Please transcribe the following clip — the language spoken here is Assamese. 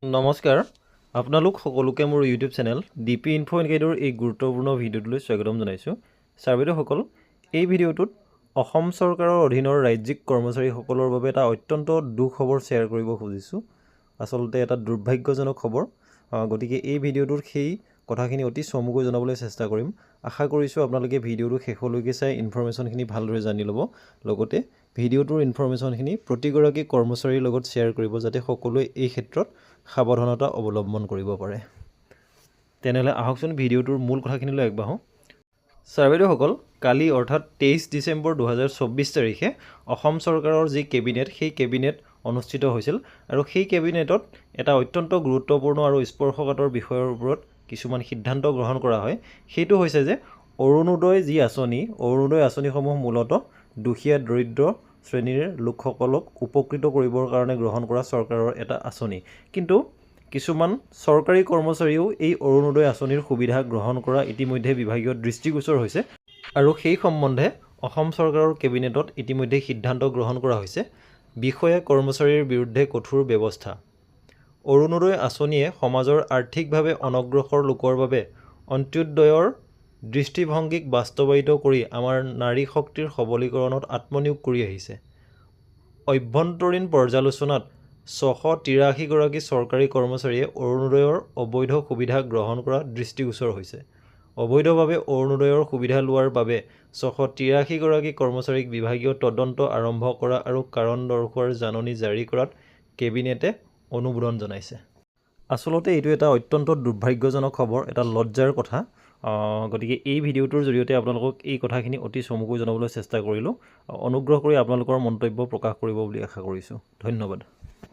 নমস্কাৰ আপোনালোক সকলোকে মোৰ YouTube channel DP info and গাইডৰ এই গুৰুত্বপূৰ্ণ ভিডিঅ'টোলৈ স্বাগতম জনাইছোঁ। ছাৰ বাইদেউসকল, এই ভিডিঅ'টোত অসম চৰকাৰৰ অধীনৰ ৰাজ্যিক কৰ্মচাৰীসকলৰ বাবে এটা অত্যন্ত দুখ খবৰ শ্বেয়াৰ কৰিব খুজিছোঁ। আচলতে এটা দুৰ্ভাগ্যজনক খবৰ। গতিকে এই ভিডিঅ'টোত সেই কথাখিনি অতি চমুকৈ জনাবলৈ চেষ্টা কৰিম। আশা কৰিছোঁ আপোনালোকে ভিডিঅ'টো শেষলৈকে চাই ইনফৰ্মেশ্যনখিনি ভালদৰে জানি ল'ব। লগতে ভিডিঅ'টোৰ ইনফৰ্মেশ্যনখিনি প্ৰতিগৰাকী কৰ্মচাৰীৰ লগত শ্বেয়াৰ কৰিব, যাতে সকলোৱে এই ক্ষেত্ৰত সাৱধানতা অৱলম্বন কৰিব পাৰে। তেনেহ'লে আহকচোন ভিডিঅ'টোৰ মূল কথাখিনিলৈ আগবাঢ়োঁ। ছাৰ বাইদেউসকল, কালি অৰ্থাৎ 23 ডিচেম্বৰ 2024 তাৰিখে অসম চৰকাৰৰ যি কেবিনেট, সেই কেবিনেট অনুষ্ঠিত হৈছিল আৰু সেই কেবিনেটত এটা অত্যন্ত গুৰুত্বপূৰ্ণ আৰু স্পৰ্শকাতৰ বিষয়ৰ ওপৰত কিছুমান সিদ্ধান্ত গ্ৰহণ কৰা হয়। সেইটো হৈছে যে অৰুণোদয় যি আঁচনি, অৰুণোদয় আঁচনিসমূহ মূলতঃ দুখীয়া দৰিদ্ৰ শ্ৰেণীৰ লোকসকলক উপকৃত কৰিবৰ কাৰণে গ্ৰহণ কৰা চৰকাৰৰ এটা আঁচনি। কিন্তু কিছুমান চৰকাৰী কৰ্মচাৰীয়েও এই অৰুণোদয় আঁচনিৰ সুবিধা গ্ৰহণ কৰা ইতিমধ্যে বিভাগীয় দৃষ্টিগোচৰ হৈছে আৰু সেই সম্বন্ধে অসম চৰকাৰৰ কেবিনেটত ইতিমধ্যে সিদ্ধান্ত গ্ৰহণ কৰা হৈছে। বিষয়া কৰ্মচাৰীৰ বিৰুদ্ধে কঠোৰ ব্যৱস্থা। অৰুণোদয় আঁচনিয়ে সমাজৰ আৰ্থিকভাৱে অনগ্ৰসৰ লোকৰ বাবে অন্ত্যোদয়ৰ দৃষ্টিভংগীক বাস্তৱায়িত কৰি আমাৰ নাৰী শক্তিৰ সবলীকৰণত আত্মনিয়োগ কৰি আহিছে। অভ্যন্তৰীণ পৰ্যালোচনাত 683 গৰাকী চৰকাৰী কৰ্মচাৰীয়ে অৰুণোদয়ৰ অবৈধ সুবিধা গ্ৰহণ কৰা দৃষ্টিগোচৰ হৈছে। অবৈধভাৱে অৰুণোদয়ৰ সুবিধা লোৱাৰ বাবে 683 গৰাকী কৰ্মচাৰীক বিভাগীয় তদন্ত আৰম্ভ কৰা আৰু কাৰণ দৰ্শোৱাৰ জাননী জাৰি কৰাত কেবিনেটে অনুমোদন জনাইছে। আচলতে এইটো এটা অত্যন্ত দুৰ্ভাগ্যজনক খবৰ, এটা লজ্জাৰ কথা। গতিকে এই ভিডিঅ'টোৰ জৰিয়তে আপোনালোকক এই কথাখিনি অতি চমুকৈ জনাবলৈ চেষ্টা কৰিলোঁ। অনুগ্ৰহ কৰি আপোনালোকৰ মন্তব্য প্ৰকাশ কৰিব বুলি আশা কৰিছোঁ। ধন্যবাদ।